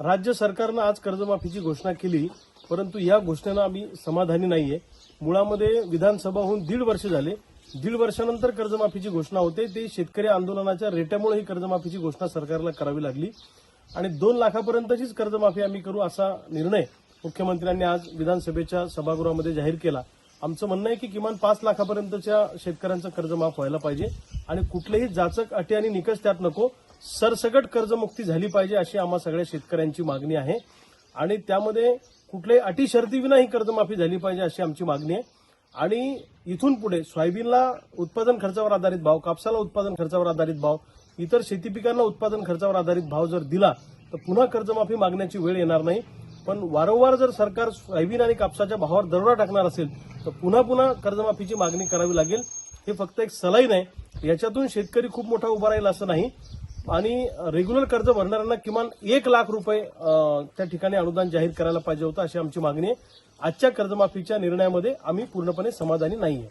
राज्य सरकारनं आज कर्जमाफीची घोषणा केली, परंतु या घोषणेनं आम्ही समाधानी नाहीये। मुळामध्ये विधानसभा होऊन 1.5 वर्ष झाले। 1.5 वर्षानंतर कर्जमाफीची घोषणा होते। ते शेतकरी आंदोलनाच्या रेट्यामुळे ही कर्जमाफीची घोषणा सरकारला करावी लागली आणि 2 लाखापर्यंतचीच कर्जमाफी आम्ही करू असा निर्णय मुख्यमंत्र्यांनी आज विधानसभेच्या सभागृहामध्ये जाहीर केला। आमचं म्हणणं आहे की किमान 5 लाखापर्यंतच्या शेतकऱ्यांचं कर्ज माफ व्हायला पाहिजे आणि कुठलेही जाचक अटी आणि निकष त्यात नको, सरसकट कर्जमुक्ती झाली पाहिजे अशी आम्हा सगळ्या शेतकऱ्यांची मागणी आहे आणि त्यामध्ये कुठल्याही अटी शर्तीविना ही कर्जमाफी झाली पाहिजे अशी आमची मागणी आहे। आणि इथून पुढे सोयाबीनला उत्पादन खर्चावर आधारित भाव, कापसाला उत्पादन खर्चावर आधारित भाव, इतर शेती पिकांना उत्पादन खर्चावर आधारित भाव जर दिला तर पुन्हा कर्जमाफी मागण्याची वेळ येणार नाही। पण वारंवार जर सरकार सोयाबीन आणि कापसाच्या भावावर दरोडा टाकणार असेल तर पुन्हा कर्जमाफीची मागणी करावी लागेल। हे फक्त एक सलाईन आहे, याच्यातून शेतकरी खूप मोठा उभा राहील असं नाही आणि रेग्युलर कर्ज भरणाऱ्यांना किमान 1 लाख रुपये त्या ठिकाणी अनुदान जाहीर करायला पाहिजे होतं अशी आमची मागणी आहे। आजच्या कर्जमाफीच्या निर्णयामध्ये आम्ही पूर्णपणे समाधानी नाहीये।